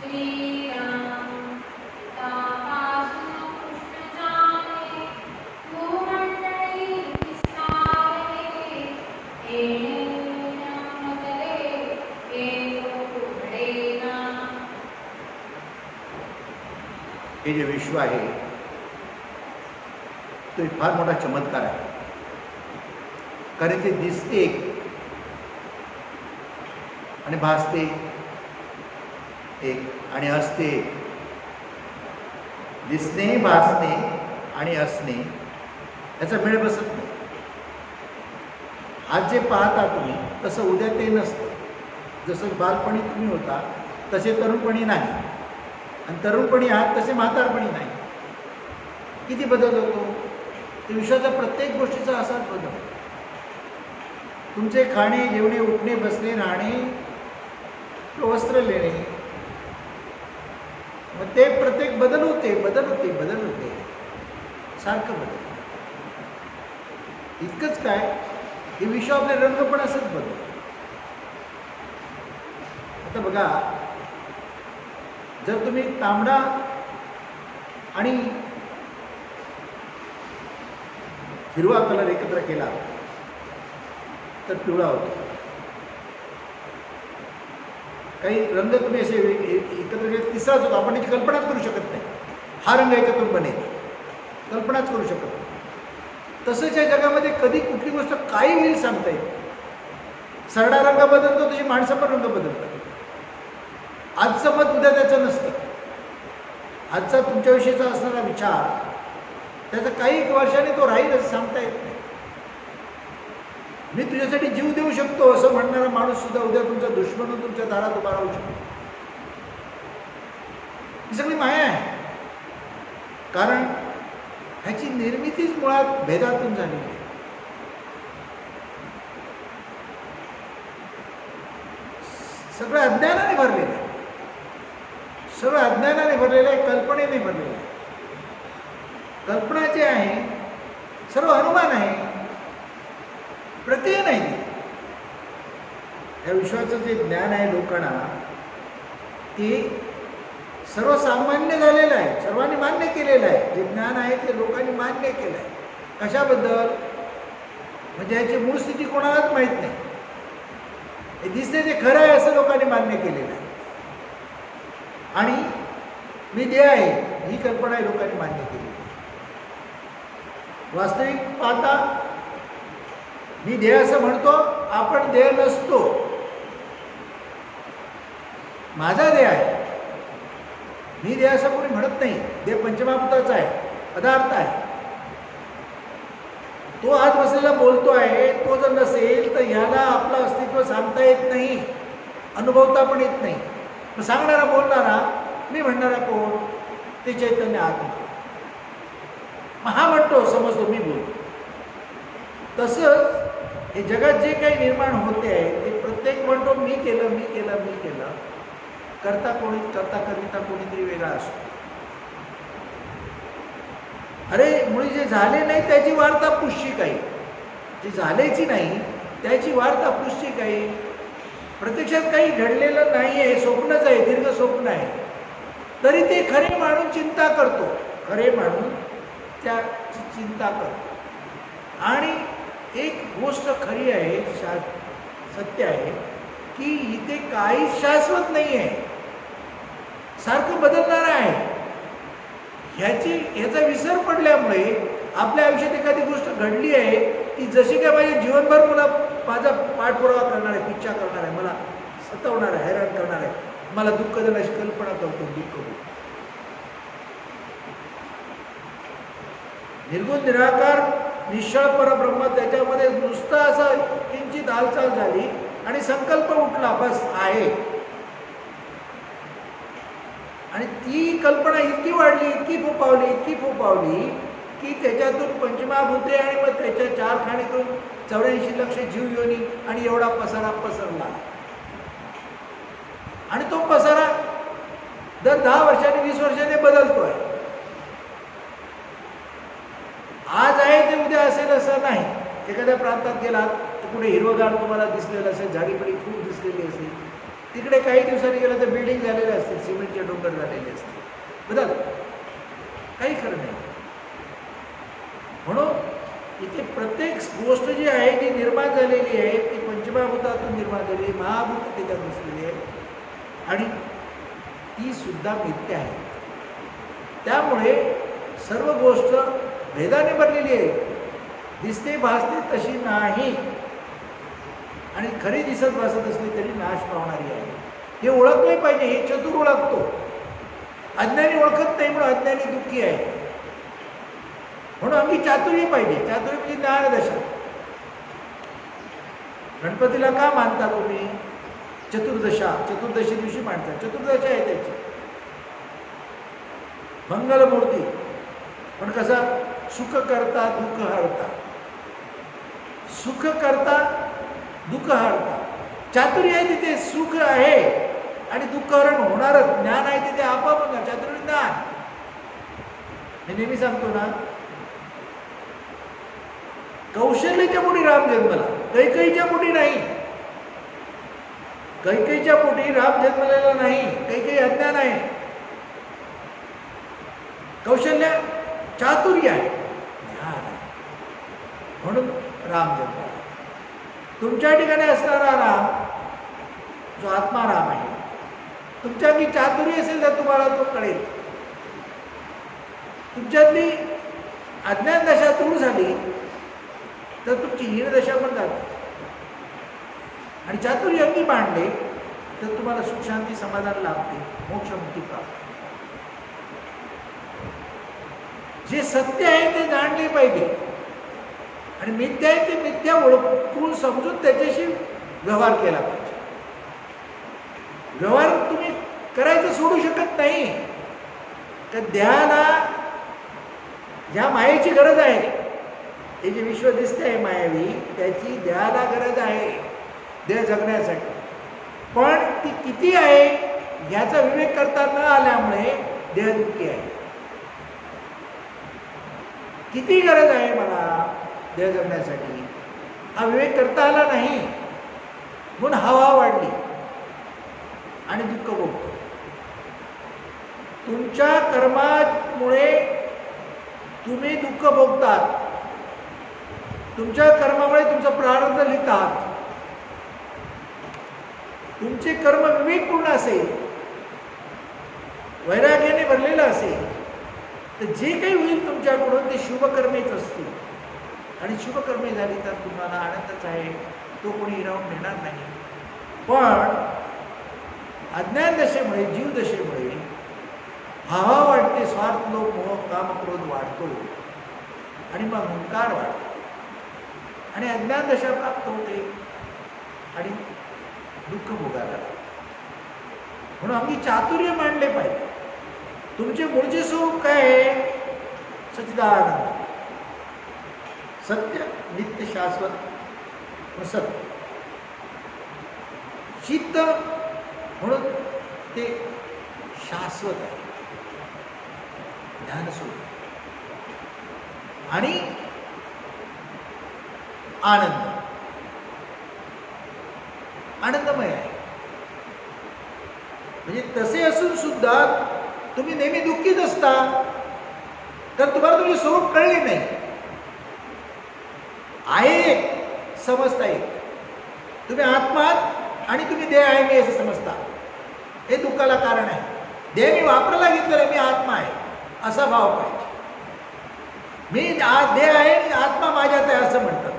हे जे विश्व आहे तो एक फार मोठा चमत्कार आहे. कारण ते दिसते आणि भासते एक आणि असते. दिसणे, भासणे आणि असणे याचा मेळ बसत नाही. आज जे पाहता तुम्ही तसं उद्या ते नसतं. जसं बालपणी तुम्ही होता तसे तरुणपणी नाही, आणि तरुणपणी आहात तसे म्हातारपणी नाही. किती बदल होतो. ते विश्वाच्या प्रत्येक गोष्टीचा असाच बदल. तुमचे खाणे, जेवणे, उठणे, बसणे, राहणे, वस्त्र लेणे, मग ते प्रत्येक बदल होते सारखं बदल. इतकंच काय, हे विश्व आपले रंग पण असंच बदल. आता बघा, जर तुम्ही तांबडा आणि हिरवा कलर एकत्र केला तर पिवळा होतो. काही रंग तुम्ही असे एकत्र केले तिसराच होतो. आपण याची कल्पनाच करू शकत नाही. हा रंग एकत्र बनेल, कल्पनाच करू शकत नाही. तसंच या जगामध्ये कधी कुठली गोष्ट काही होईल सांगता येईल. सरडा रंग बदलतो तशी माणसं पण रंग बदलतात. आजचं मत उद्या त्याचं नसतं. आजचा तुमच्याविषयीचा असणारा विचार त्याचा काही वर्षांनी तो राहील असं सांगता येत नाही. मी तुझ्यासाठी जीव देऊ शकतो असं म्हणणारा माणूस सुद्धा उद्या तुमचा दुश्मन तुमच्या दारात उभा राहू शकतो. ही सगळी माया आहे. कारण ह्याची निर्मितीच मुळात भेदातून झालेली आहे. सगळं अज्ञानाने भरलेलं आहे. सगळं अज्ञानाने भरलेलं आहे, कल्पनेने भरलेलं आहे. कल्पना जे आहे सर्व अनुमान आहे, प्रत्यय नाही. या विश्वाचं जे ज्ञान आहे लोकांना ते सर्वसामान्य झालेलं आहे, सर्वांनी मान्य केलेलं आहे. जे ज्ञान आहे ते लोकांनी मान्य केलं आहे. कशाबद्दल? म्हणजे याची मूळ स्थिती कोणालाच माहीत नाही. हे दिसते ते खरं आहे असं लोकांनी मान्य केलेलं आहे. आणि मी देह आहे ही कल्पना लोकांनी मान्य केली. वास्तविक पाहता मी देह असं म्हणतो, आपण देह नसतो. माझा देह आहे, मी देह असं कोणी म्हणत नाही. देह पंचमहाभूताचा आहे, पदार्थ आहे. तो आज बसलेला बोलतो आहे, तो जर नसेल तर ह्याला आपलं अस्तित्व सांगता येत नाही, अनुभवता पण येत नाही. मग सांगणारा, बोलणारा, मी म्हणणारा कोण? ते चैतन्य आत्मा. हा म्हणतो, समजतो, मी बोलतो. तसंच हे जगात जे काही निर्माण होते आहे ते प्रत्येक म्हणतो मी केलं, मी केलं, मी केलं. करता कोणी, करता करिता कोणीतरी वेगळा असतो. अरे मुळे जे झाले नाही त्याची वार्ता पुष्टी काही, जे झालेची नाही त्याची वार्ता पुष्टी काही. प्रत्यक्षात काही घडलेलं नाही आहे, स्वप्नच आहे, दीर्घ स्वप्न आहे. तरी ते खरे मानून चिंता करतो, खरे मानून त्याची चिंता करतो. आणि एक गोष्ट खरी आहे, सत्य आहे की इथे काहीच शाश्वत नाही आहे, सारखं बदलणार आहे. ह्याचा विसर पडल्यामुळे आपल्या आयुष्यात एखादी गोष्ट घडली आहे की जशी काय माझ्या जीवनभर मला माझा पाठपुरावा करणार आहे, पिच्छा करणार आहे, मला सतावणार आहे, हैराण करणार आहे, मला दुःख देण्याची कल्पना करतो, दुःख होतो. निर्गुण निराकार निश्चळ परब्रह्म, त्याच्यामध्ये नुसतं असं किंचित हालचाल झाली आणि संकल्प उठला, बस आहे. आणि ती कल्पना इतकी वाढली, इतकी फोपावली की त्याच्यातून पंचमहाभूते आणि मग त्याच्या 4 खाणीतून 84 लक्ष जीव योनी आणि एवढा पसारा पसरला. आणि तो पसारा दर 10 वर्षांनी 20 वर्षांनी बदलतोय. आज आहे ते उद्या असेल असं नाही. एखाद्या प्रांतात गेलात तर पुढे हिरवगार तुम्हाला दिसलेलं असेल, झाडीपडी खूप दिसलेली असेल. तिकडे काही दिवसांनी गेलं तर बिल्डिंग झालेल्या असतील, सिमेंटच्या डोंगर झालेले असते. बदल काही खरं नाही. म्हणून इथे प्रत्येक गोष्ट जी आहे ती निर्माण झालेली आहे ती पंचमहाभूतातून निर्माण झालेली, महाभूत त्याच्यात बसलेली आहे आणि ती सुद्धा मिथ्या आहे. त्यामुळे सर्व गोष्ट भेदाने भरलेली आहे. दिसते भासते तशी नाही आणि खरी दिसत भासत असली तरी नाश पावणारी आहे. हे ओळखले पाहिजे. हे चतुर ओळखतो. अज्ञानी ओळखत नाही म्हणून अज्ञानी दुःखी आहे. म्हणून आम्ही चातुर्य पाहिजे. चातुर्य म्हणजे ज्ञानदशा. गणपतीला का मानता तुम्ही? चतुर्दशा, चतुर्दशी दिवशी मानतात. चतुर्दशा आहे त्याची मंगलमूर्ती. पण कसा? सुख करता दुःख हरता, सुख करता दुःख हरता. चातुर्य आहे तिथे सुख आहे आणि दुःख हरण होणारच. ज्ञान आहे तिथे आपोआप होणार. चातुर्य ज्ञान. मी नेहमी सांगतो ना, कौशल्याच्या पोटी राम जन्मला, कैकेयीच्या पोटी नाही. कैकेयीच्या पोटी राम जन्मलेला नाही. कैकेयी अज्ञान आहे. कौशल्य चातुर्य आहे, ज्ञान आहे. म्हणून राम जन्मला. तुमच्या ठिकाणी असणारा राम जो आत्मा राम आहे, तुमच्यातली चातुर्य असेल तर तुम्हाला तो कळेल. तुमच्यातली अज्ञान दशा दूर झाली तर तुमची हीन दशा पण जाते. आणि चातुर्य अंगी मांडले तर तुम्हाला सुख शांती समाधान लाभते, मोक्ष मुक्ती प्राप्त. जे सत्य आहे ते जाणले पाहिजे आणि मिथ्या आहे ते मिथ्या ओळखून समजून त्याच्याशी व्यवहार केला पाहिजे. व्यवहार तुम्ही करायचं सोडू शकत नाही. तर देहाला ज्या मायेची गरज आहे, हे जे विश्व दिसते आहे मायावी, त्याची देहाला गरज आहे देह जगण्यासाठी. पण ती किती आहे याचा विवेक करता न आल्यामुळे देह दुःखी आहे. किती गरज आहे मला देह जगण्यासाठी हा विवेक करता आला नाही म्हणून हवा वाढली आणि दुःख भोगतो. तुमच्या कर्मामुळे तुम्ही दुःख भोगतात. तुमच्या कर्मामुळे तुमचा प्रारब्ध लिहितात. तुमचे कर्म विवेकपूर्ण असेल, वैराग्याने भरलेलं असेल तर जे काही होईल तुमच्याकडून ते शुभकर्मेच असतील. आणि शुभकर्मे झाली तर तुम्हाला आनंदच आहे, तो कोणी हिरावून नेणार नाही. पण अज्ञान दशेमुळे, जीव दशेमुळे हवा वाढते, स्वार्थ लोभ मोह काम क्रोध वाढतो आणि मग अहंकार वाढतो आणि अज्ञान दशा प्राप्त होते आणि दुःख भोगायला लागते. म्हणून आम्ही चातुर्य मांडले पाहिजे. तुमचे मूळचे स्वरूप काय आहे? सच्चिदानंद, सत्य, नित्य, शाश्वत सत्य. चित्त म्हणून ते शाश्वत आहे, ज्ञानस्वरूप. आणि आनंद, आनंदमय आहे. म्हणजे तसे असून सुद्धा तुम्ही नेहमी दुःखीच असता तर तुम्हाला तुमचे स्वरूप कळले नाही. आहे एक, समजता एक. तुम्ही आत्मा आणि तुम्ही देह आहे मी असं समजता. हे दुःखाला कारण आहे. देह मी वापरायला घेतलेला, मी आत्मा आहे असा भाव पाहिजे. मी देह आहे आणि आत्मा माझ्यात आहे असं म्हणतात.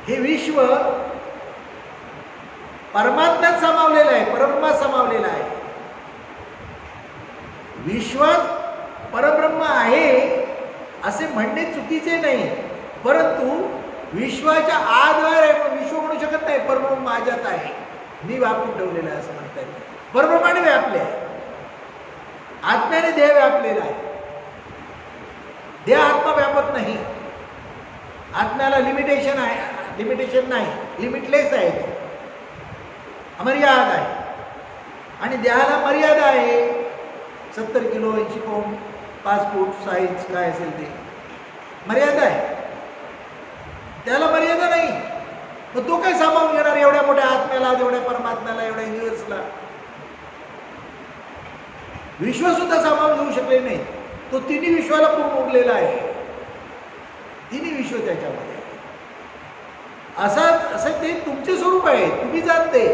हे विश्व परमात्म्यात सामावलेलं आहे, परब्रह्मात सामावलेलं आहे. विश्वात परब्रह्म आहे असे म्हणणे चुकीचे नाही, परंतु विश्वाच्या आतवर आहे. विश्व म्हणू शकत नाही परब्रह्म माझ्यात आहे, मी व्यापून ठेवलेलं आहे असं म्हणता येईल. परब्रह्माने व्यापले आहे, आत्म्याने देह व्यापलेला आहे. देह आत्मा व्यापत नाही. आत्म्याला लिमिटेशन आहे, लिमिटेशन नाही, लिमिटलेस आहे, अमर्याद आहे. आणि देहाला मर्यादा आहे. 70 किलो 80 पाऊंड 5 फूट साईज काय असेल ते मर्यादा आहे. त्याला मर्यादा नाही. मग तो काय सामावून घेणार एवढ्या मोठ्या आत्म्याला, एवढ्या परमात्म्याला, एवढ्या युनिव्हर्सला? विश्व सुद्धा सामावून घेऊ शकले नाही. तो तिन्ही विश्वाला पूर्ण उरलेला आहे. तिन्ही विश्व त्याच्यामध्ये असं ते तुमचे स्वरूप आहे. तुम्ही जाणते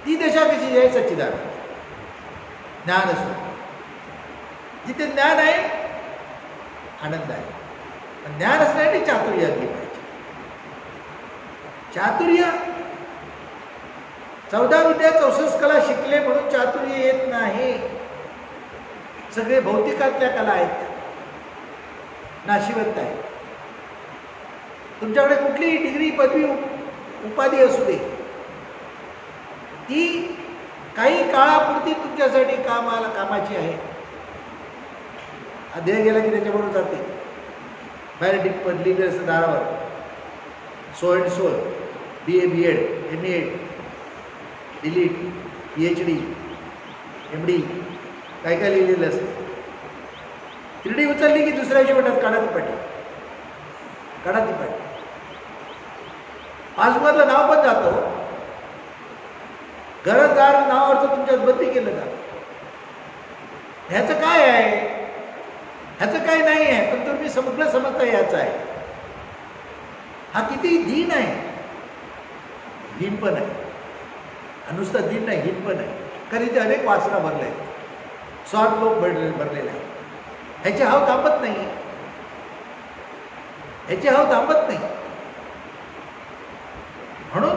ती दशा कशी आहे? सच्चिदानंद ज्ञान स्वरूप. जिथे ज्ञान आहे आनंद आहे. ज्ञान असण्यासाठी चातुर्य असली पाहिजे. चातुर्य 14 विद्या 64 कला शिकले म्हणून चातुर्य येत नाही. सगळे भौतिकातल्या कला आहेत, नाशिवंत आहे. तुमच्याकडे कुठलीही डिग्री, पदवी, उपाधी असू दे, ती काही काळापुरती तुमच्यासाठी कामाची आहे. अध्याय गेला की त्याच्याबरोबर जाते. बाहेर पदवी असं दारावर so and so BA BEd MA delete PhD MD काय काय लिहिलेलं असतं. 3D उचलली की दुसऱ्याची म्हणतात काढा ती पाठी, काढा ती पाठी. पासबुकमधलं नाव पण जातं. घरदार नावावरचं तुमच्यात बंदी केलं जातं. ह्याचं काय आहे? ह्याचं काय नाही आहे, पण तुम्ही सगळं समजता याचं आहे. हा किती दीन आहे. दीन पण आहे. नुसता दीन नाही, हिन पण आहे. कारण इथे अनेक वासना भरले आहेत, 100 लोक भरलेले आहेत. ह्याचे हाव थांबत नाही. ह्याचे हाव थांबत नाही. म्हणून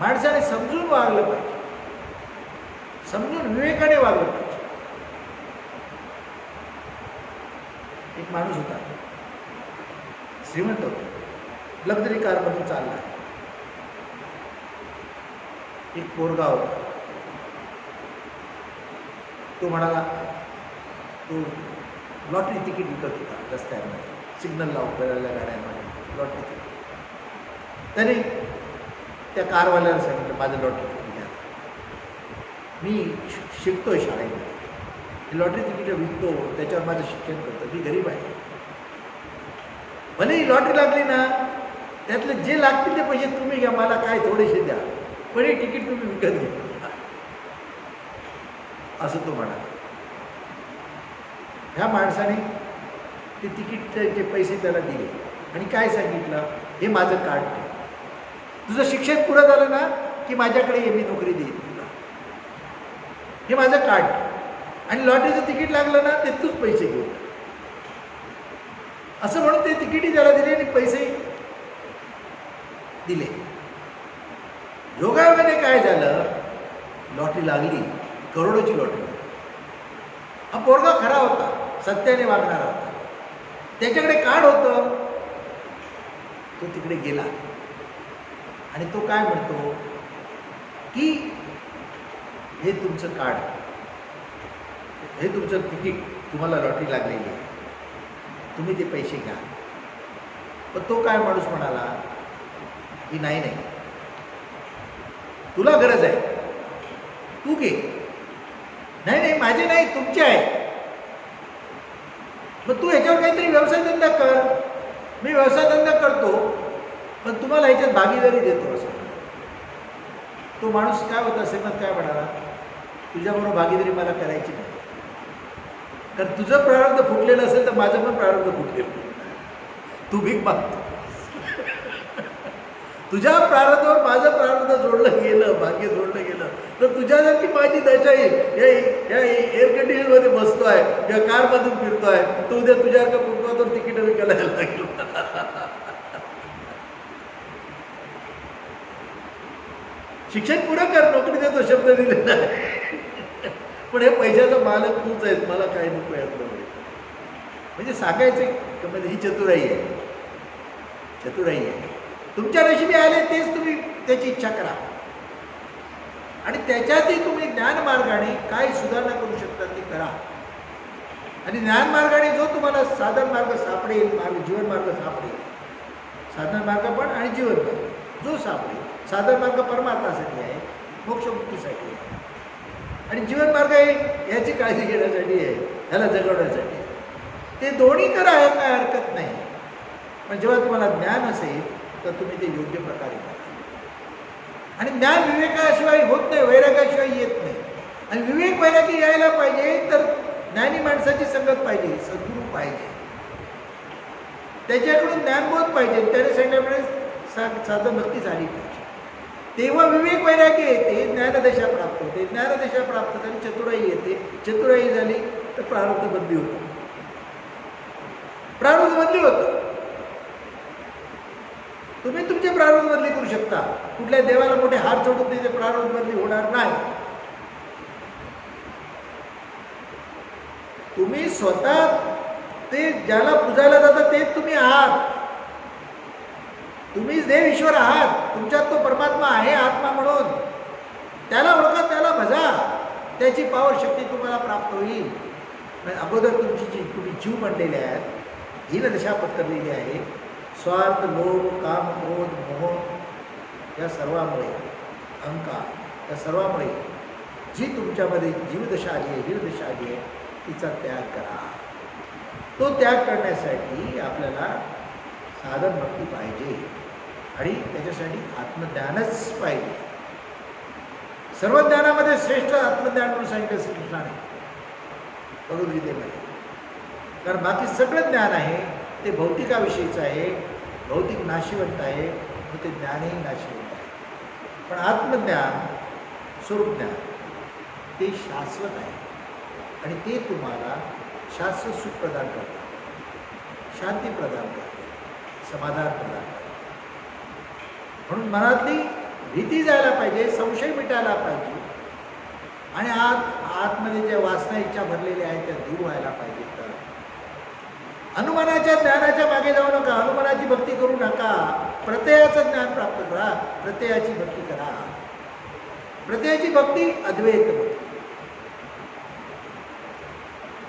माणसाने समजून वागलं पाहिजे. समजून विवेकाने वागलं पाहिजे. एक माणूस होता, श्रीमंत होता, लक्झरी कारमधून चालला. एक पोरगा होता. तो म्हणाला, तो लॉटरी तिकीट विकत होता रस्त्यामध्ये, सिग्नलला उभ्या गाड्यांमध्ये लॉटरी तिकीट. त्याने त्या कारवाल्याला सांगितलं, माझं लॉटरी तिकीट घ्या, मी शिकतोय शाळेमध्ये, हे लॉटरी तिकीट विकतो, त्याच्यावर माझं शिक्षण करतो, मी गरीब आहे. भले ही लॉटरी लागली ना, त्यातले जे लागतील ते पैसे तुम्ही घ्या, मला काय थोडेसे द्या, पण हे तिकीट तुम्ही विकत घ्या, असं तो म्हणाला. ह्या माणसाने ते तिकीटचे पैसे त्याला दिले आणि काय सांगितलं, हे माझं कार्ड आहे, तुझं शिक्षण पुरं झालं ना की माझ्याकडे ये, मी नोकरी देईन तुला, हे माझं कार्ड. आणि लॉटरीचं तिकीट लागलं ना ते तूच पैसे घेऊ, असं म्हणून ते तिकीटही त्याला दिले आणि पैसेही दिले. योगायोगाने काय झालं, लॉटरी लागली, करोडोची लॉटरी. हा पोरगा खरा होता, सत्याने वागणारा होता, त्याच्याकडे कार्ड होतं. तो तिकडे गेला आणि तो काय म्हणतो की हे तुमचं कार्ड, हे तुमचं तिकीट, तुम्हाला लॉटरी लागलेली आहे, तुम्ही ते पैसे घ्या. पण तो काय माणूस म्हणाला की नाही नाही, तुला गरज आहे, तू घे. नाही नाही, माझे नाही, तुमचे आहे. मग तू ह्याच्यावर काहीतरी व्यवसाय धंदा कर. मी व्यवसाय धंदा करतो, पण तुम्हाला ह्याच्यात भागीदारी देतो असं. तो माणूस काय होता, श्रीमंत काय म्हणाला, तुझ्याबरोबर भागीदारी मला करायची नाही, कारण तुझं प्रारब्ध फुटलेलं असेल तर माझं पण प्रारब्ध फुटलेलं. तू भीक मागतो, तुझ्या प्रारब्धावर माझं प्रारब्ध जोडलं गेलं, भाग्य जोडलं गेलं तर तुझ्यासारखी माझी दशा येईल. या एअर कंडिशनमध्ये बसतोय, या कारमधून फिरतोय, तो उद्या तुझ्यासारखं फुटपाथवर तिकीट विकायला लागेल. शिक्षण पुरं कर, नोकरी देतो शब्द दिलेला आहे, पण हे पैशाचा मालक तूच आहेस, मला काय नको यातलं. म्हणजे सांगायचं म्हणजे ही चतुराई आहे, चतुराई आहे. तुमच्या नशिबी आले तेच तुम्ही त्याची इच्छा करा आणि त्याच्यातही तुम्ही ज्ञानमार्गाने काय सुधारणा करू शकता ते करा. आणि ज्ञानमार्गाने जो तुम्हाला साधन मार्ग सापडेल, जीवन मार्ग सापडेल, साधन मार्ग पण आणि जीवन मार्ग जो सापडेल. साधन मार्ग परमार्थासाठी आहे, मोक्षमुक्तीसाठी आहे, आणि जीवन मार्ग आहे याची काळजी घेण्यासाठी आहे, ह्याला जगवण्यासाठी आहे. ते दोन्ही करा, आहे काय हरकत नाही. पण जेव्हा तुम्हाला ज्ञान असेल तर तुम्ही ते योग्य प्रकारे करा. आणि ज्ञान विवेकाशिवाय होत नाही, वैराग्याशिवाय येत नाही. आणि विवेक वैरागी यायला पाहिजे तर ज्ञानी माणसाची संगत पाहिजे, सद्गुरू पाहिजे, त्याच्याकडून ज्ञानबोध पाहिजे, त्याने सांगितल्यामुळे साधन भक्ती झाली पाहिजे. तेव्हा विवेक वैराग्य येते, ज्ञानदशा प्राप्त होते, ज्ञानदशा प्राप्त झाली चतुराई येते, चतुराई झाली तर प्रारब्ध बदली होतं, प्रारब्ध बदली होतं. तुम्ही तुमचे प्रारब्ध बदली करू शकता. कुठल्या देवाला मोठे हार चढून नाही, ते प्रारब्ध बदली होणार नाही. तुम्ही स्वतः ते ज्याला पूजायला जाता ते तुम्ही आहात. तुम्हीच देव ईश्वर आहात. तुमच्यात तो परमात्मा आहे आत्मा म्हणून. त्याला ओळखा, त्याला भजा, त्याची पावर शक्ती तुम्हाला प्राप्त होईल. अगोदर तुमची जी तुम्ही जीव बनलेले आहेत, ही दशा पत्करलेली आहे. स्वार्थ, लोभ, काम, क्रोध, मोह या सर्वामुळे, अहंकार या सर्वामुळे जी तुमच्यामध्ये जीवदशा आली आहे, जीवदशा आली आहे, तिचा त्याग करा. तो त्याग करण्यासाठी आपल्याला साधन भक्ती पाहिजे आणि त्याच्यासाठी आत्मज्ञानच पाहिजे. सर्व ज्ञानामध्ये श्रेष्ठ आत्मज्ञान म्हणून सांगितलं श्रीकृष्णाने भगवद्गीतेमध्ये. कारण बाकी सगळं ज्ञान आहे ते भौतिकाविषयीचं आहे, भौतिक नाशिवंत आहे, ते ज्ञानही नाशिवंत आहे. पण आत्मज्ञान, स्वरूप ज्ञान ते शाश्वत आहे आणि ते तुम्हाला शाश्वत सुख प्रदान करतं, शांती प्रदान करतं, समाधान प्रदान करतं. म्हणून मनातली भीती जायला पाहिजे, संशय मिटायला पाहिजे आणि आतमध्ये ज्या वासना इच्छा भरलेल्या आहेत त्या दूर व्हायला पाहिजे. तर अनुमानाच्या ज्ञानाच्या मागे जाऊ नका, अनुमानाची भक्ती करू नका, प्रत्ययाचं ज्ञान प्राप्त करा, प्रत्ययाची भक्ती करा. प्रत्ययाची भक्ती अद्वैत भक्ती,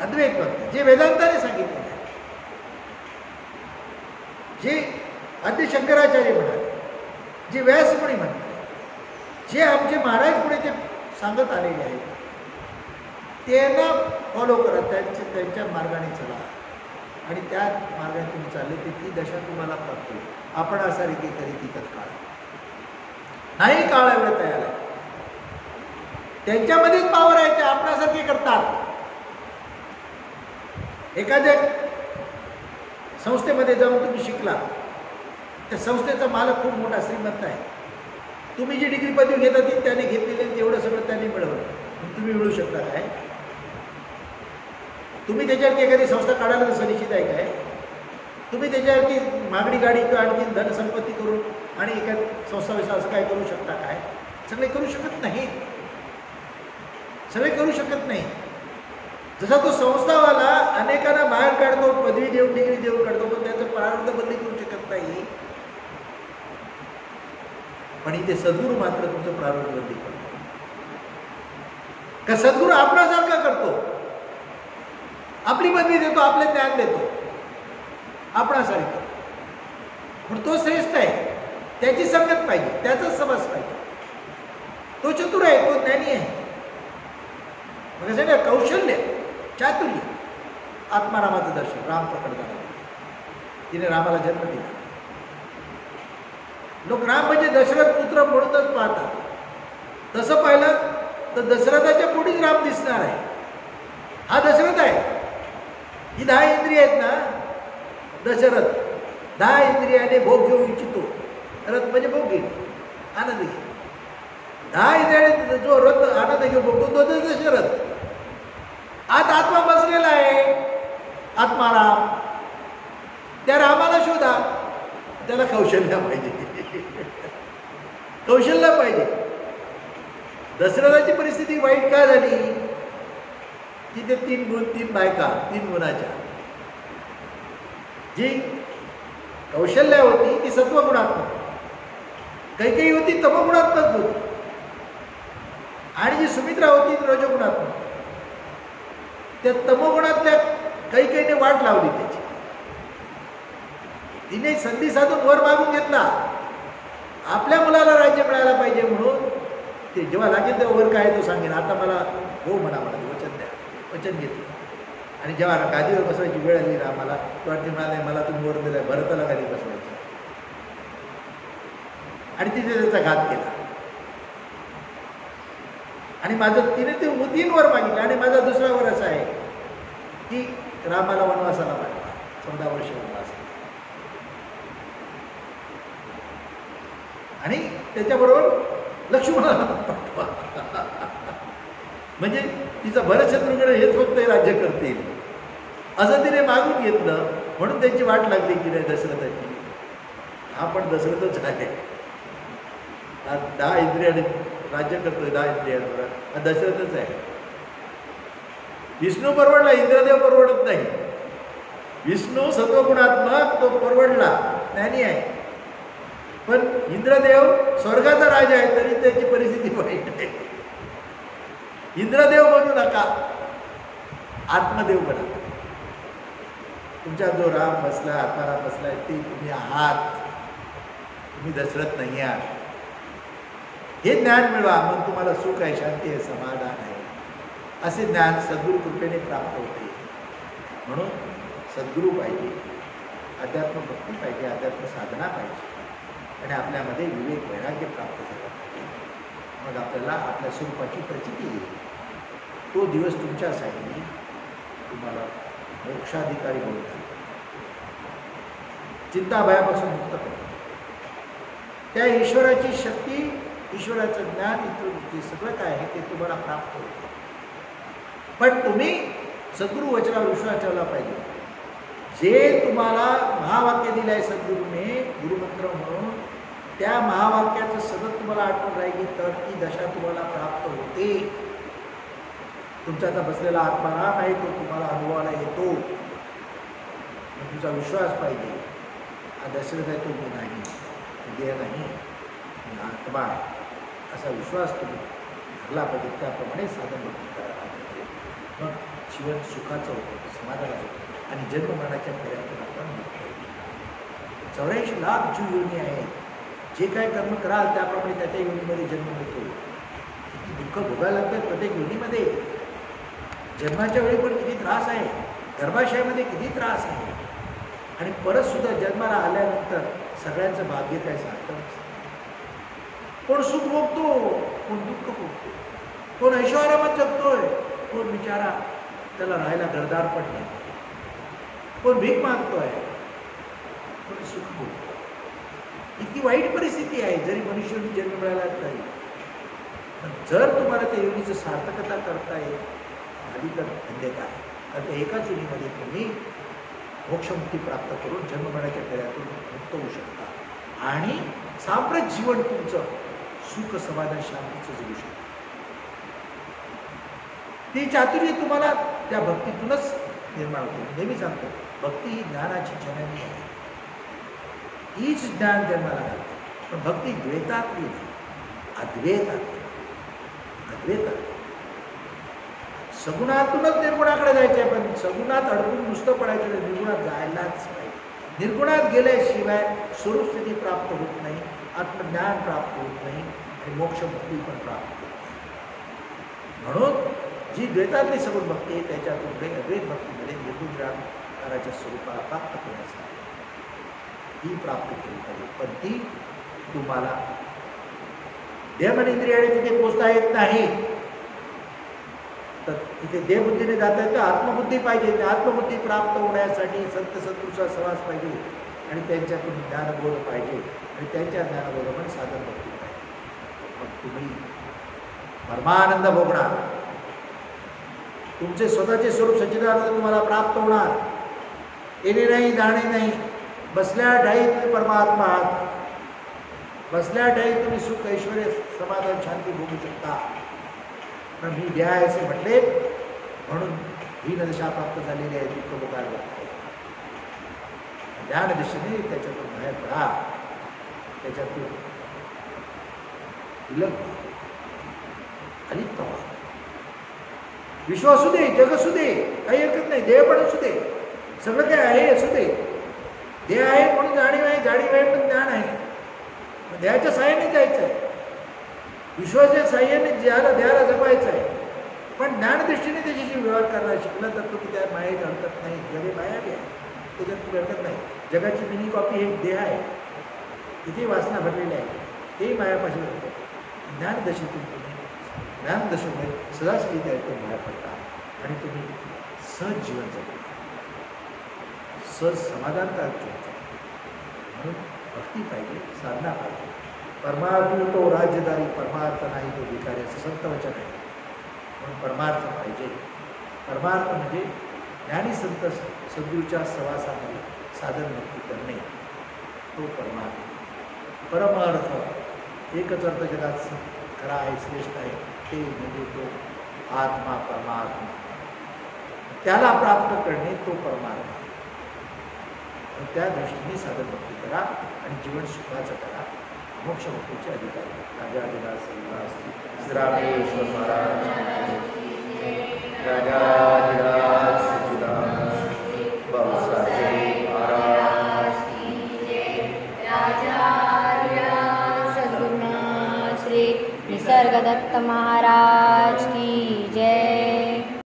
अद्वैत भक्ती जे वेदांताने सांगितलेलं आहे, जे आद्य शंकराचार्य म्हणाले, जे व्यासमुनी म्हणतात, जे आमचे महाराज पुढे ते सांगत आलेले आहेत, त्यांना फॉलो करा, त्यांच्या मार्गाने चला आणि त्या मार्गाने तुम्ही चालले तर ती दशा तुम्हाला प्राप्त होईल. आपण असा रीती करी ती तत्काळ नाही, काळ एवढं तयार आहे. त्यांच्यामध्येच पावर आहे, ते आपणासारखे करतात. एखाद्या संस्थेमध्ये जाऊन तुम्ही शिकला, त्या संस्थेचा मालक खूप मोठा श्रीमंत आहे. तुम्ही जी डिग्री पदवी घेता ती त्याने घेतलेली, तेवढं सगळं त्याने मिळवलं, तुम्ही मिळू शकता काय? तुम्ही त्याच्यावरती एखादी संस्था काढायला तर सनिश्चित आहे काय? तुम्ही त्याच्यावरती मागणी गाडी किंवा आणखी धनसंपत्ती करून आणि एका संस्था असं काय करू शकता काय? सगळे करू शकत नाही, सगळे करू शकत नाही. जसा तो संस्थावाला अनेकांना बाहेर काढतो, पदवी देऊन डिग्री देऊन काढतो, पण त्याचं प्रारब्ध बदली करू शकत नाही. पण इथे सद्गुरू मात्र तुमचं प्रारब्ध बदली करतो. का सद्गुरू आपणासारखा करतो, आपली पदवी देतो, आपले ज्ञान देतो, आपणासारखं. पण तो श्रेष्ठ आहे, त्याची संगत पाहिजे, त्याचाच समास पाहिजे. तो चतुर आहे, तो ज्ञानी आहे. मग सगळं कौशल्य, चातुर्य, आत्मारामाचं दर्शन. राम प्रकट झाला, तिने रामाला जन्म दिला. लोक राम म्हणजे दशरथ पुत्र म्हणूनच पाहतात. तसं पाहिलं तर दशरथाच्या पुढेच राम दिसणार आहे. हा दशरथ आहे. ही 10 इंद्रिय आहेत ना, दशरथ 10 इंद्रियाने भोग घेऊ इच्छितो. रथ म्हणजे भोग घेणे, आनंद घे. 10 इंद्रियाने जो रथ आनंद घेऊ बघतो तो दशरथ. आत आत्मा बसलेला आहे, आत्माराम. त्या रामाला शोधा, त्याला कौशल्य पाहिजे, कौशल्य पाहिजे. दशरथाची परिस्थिती वाईट का झाली? तिथे 3 गुण, 3 बायका, 3 गुणाच्या. जी कौशल्य होती ती सत्वगुणात्मक, काही होती तमगुणात्मक होती, आणि जी सुमित्रा होती ती रजोगुणात्मक. त्या तमोगुणातल्या काहीने वाट लावली त्याची. तिने संधी साधून वर मागून घेतला, आपल्या मुलाला राज्य मिळायला पाहिजे म्हणून. ते जेव्हा लागेल तेव्हा वर काय तो सांगेन, आता मला हो म्हणा, वचन द्या. वचन घेतलं. आणि जेव्हा गादीवर बसवायची वेळ आली रामाला, तो वाटते म्हणाले मला तुम्ही वर दिलाय, भरताला गादी बसवायची. आणि तिथे त्याचा घात केला. आणि माझं तिने ते 3 वर मागितलं. आणि माझा दुसरा वर असा आहे की रामाला वनवासाला पाठवा, 14 वर्ष वनवास, आणि त्याच्याबरोबर लक्ष्मणाला पाठवा. म्हणजे तिचं भरतशत्रुघ्न हेच फक्त राज्य करतील असं तिने मागून घेतलं. म्हणून त्यांची वाट लागली की नाही दशरथाची. हा पण दशरथच आहे. 10 इंद्रियाने राज्य करतोय, 10 इंद्रियांवर. हा दशरथच आहे. विष्णू परवडला, इंद्रदेव परवडत नाही. विष्णू सत्वगुणात्मक, तो परवडला, ज्ञानी आहे. पण इंद्रदेव स्वर्गाचा राजा आहे, तरी त्याची परिस्थिती वाईट आहे. इंद्रदेव बनू नका, आत्मदेव बना. तुमचा जो राम बसला, आत्माराम बसलाय, ते तुम्ही आहात. तुम्ही दशरथ नाही आहात. हे ज्ञान मिळवा, मग तुम्हाला सुख आहे, शांती आहे, समाधान आहे. असे ज्ञान सद्गुरु कृपेने प्राप्त होते. म्हणून सद्गुरू पाहिजे, अध्यात्म भक्ती पाहिजे, अध्यात्म साधना पाहिजे, आणि आपल्यामध्ये विवेक वैराग्य प्राप्त झाला पाहिजे. मग आपल्याला आपल्या स्वरूपाची प्रचिती येईल. तो दिवस तुमच्यासाठी तुम्हाला मोक्षाधिकारी होईल. चिंता भयापासून मुक्त करतो. त्या ईश्वराची शक्ती, ईश्वराचं ज्ञान, जे सगळं काय आहे ते तुम्हाला प्राप्त होतं. पण तुम्ही सद्गुरु वचनावर विश्वास ठेवला पाहिजे. जे तुम्हाला महावाक्य दिलं आहे सद्गुरूने गुरुमंत्र म्हणून, त्या महावाक्याचं सतत तुम्हाला आठवण राहिली तर ती दशा तुम्हाला प्राप्त होते. तुमचा आता बसलेला आत्माराम आहे, तो तुम्हाला अनुभवाला येतो. तुमचा विश्वास पाहिजे. हा दशरथ आहे, तो मी नाही, देह नाही, मी आत्मा आहे, असा विश्वास तुम्ही धरला पाहिजे. त्याप्रमाणे साधन भक्ती करायला पाहिजे. मग जीवन सुखाचं होतं, समाधानाचं होतं, आणि जन्ममरणाच्या फेऱ्यातून आपण मुक्त होतो. 84 लाख जीव योनी आहे. जे काय कर्म कराल त्याप्रमाणे त्याच्या योनीमध्ये जन्म होतो. किती दुःख भोगायला लागतं प्रत्येक योनीमध्ये. जन्माच्या वेळी पण किती त्रास आहे, गर्भाशयामध्ये किती त्रास आहे, आणि परत सुद्धा जन्माला आल्यानंतर सगळ्यांचं भाग्य काय सारखं नसतं. कोण सुख भोगतो, कोण दुःख भोगतो, कोण ऐशोआरामात जगतोय, कोण बिचारा त्याला राहायला घरदार पण नाही, कोण भीक मागतोय, कोण सुख भोगतो. इतकी वाईट परिस्थिती आहे जरी मनुष्याने जन्म मिळाला तरी. पण जर तुम्हाला त्या योनीचं सार्थकता करता आली तर धन्य काय. तर त्या एकाच योनीमध्ये तुम्ही मोक्षमुक्ती प्राप्त करून जन्ममरणाच्या फेऱ्यातून मुक्त होऊ शकता, आणि सांप्रत जीवन तुमचं सुख समाधान शांतीचं जगू शकतं. ती चातुर्य तुम्हाला त्या भक्तीतूनच निर्माण होते. नेहमी सांगतो, भक्ती ही ज्ञानाची जननी आहे. हीच ज्ञान जन्माला घालते. पण भक्ती द्वैतातली नाही, अद्वैतात. अद्वैतात सगुणातूनच निर्गुणाकडे जायचे. पण सगुणात अडकून नुसतं पडायचं नाही, निर्गुणात जायलाच पाहिजे. निर्गुणात गेल्याशिवाय स्वरूप स्थिती प्राप्त होत नाही, आत्मज्ञान प्राप्त होत नाही, आणि मोक्षमुक्ती पण प्राप्त होत नाही. म्हणून जी द्वैतातली सगुण भक्ती आहे त्याच्यातून अद्वैत भक्तीमध्ये निर्गुणाकाराच्या स्वरूपाला प्राप्त करण्यासाठी ही प्राप्त केली पाहिजे. पण ती तुम्हाला देह आणि इंद्रियाने तिथे पोचता येत नाही. तर तिथे देहबुद्धीने जाता येतं, आत्मबुद्धी पाहिजे. त्या आत्मबुद्धी प्राप्त होण्यासाठी संत सत्पुरुषाचा सहवास पाहिजे, आणि त्यांच्यातून ज्ञानबोध पाहिजे, आणि त्यांच्या ज्ञानबोधामध्ये साधन भक्ती पाहिजे. मग तुम्ही परमानंद भोगणार. तुमचे स्वतःचे स्वरूप सच्चिदानंद तुम्हाला प्राप्त होणार. येणे नाही, जाणे नाही. बसल्या ठाई तुम्ही परमात्मा आहात. बसल्या ठाई तुम्ही सुख, ऐश्वर, समाधान, शांती भोगू शकता. पण मी देह आहे असे म्हटले म्हणून ही दशा प्राप्त झालेली आहे, दुःख भोगायला लागते. ज्ञान दिशेने त्याच्यातून बाहेर पडा, त्याच्यातून अलिप्त व्हा. विश्व असू दे, जग असू दे, काही हरकत नाही. देह पण असू दे, सगळं काय आहे असू दे. देह आहे म्हणून जाणीव आहे, जाणीव आहे पण ज्ञान आहे. देहाच्या साह्याने जायचं आहे, विश्वाच्या साह्याने देहाला जपायचं आहे. पण ज्ञानदृष्टीने त्याच्याशी व्यवहार करायला शिकला तर तो त्या मायेत हरकत नाही. जगे मायावी आहे, त्याच्यात तुम्ही हरकत नाही. जगाची मिनी कॉपी एक देह आहे, तिथे वासना भरलेली आहे. तेही मायापाशी होतं. ज्ञानदशेतून तुम्ही ज्ञानदशेमुळे सदाशिवी त्यातून बाहेर पडता आणि तुम्ही सहज जीवन जगता, सहज समाधानकारक जीवन जगता. म्हणून भक्ती पाहिजे, साधना पाहिजे. परमार्थी तो राज्यदारी, परमार्थ नाही तो भिकारी, असं संत वचन आहे. म्हणून परमार्थ पाहिजे. परमार्थ म्हणजे ज्ञानी संत सद्गुरूच्या सहवासामध्ये साधन भक्ती करणे, तो परमार्थ. परमार्थ एकच अर्थ जगात खरा आहे, श्रेष्ठ आहे, ते म्हणजे तो आत्मा, परमात्मा. त्याला प्राप्त करणे तो परमार्थ. त्या दृष्टीने साधन भक्ती करा आणि जीवन सुखाचं करा. मोक्ष मुक्तीचे अधिकारी राजाधिराज श्रीरामेश्वर महाराज, राजाधिराज बाबासाहेब महाराज, सद्गुरुनाथ श्री निसर्गदत्त महाराज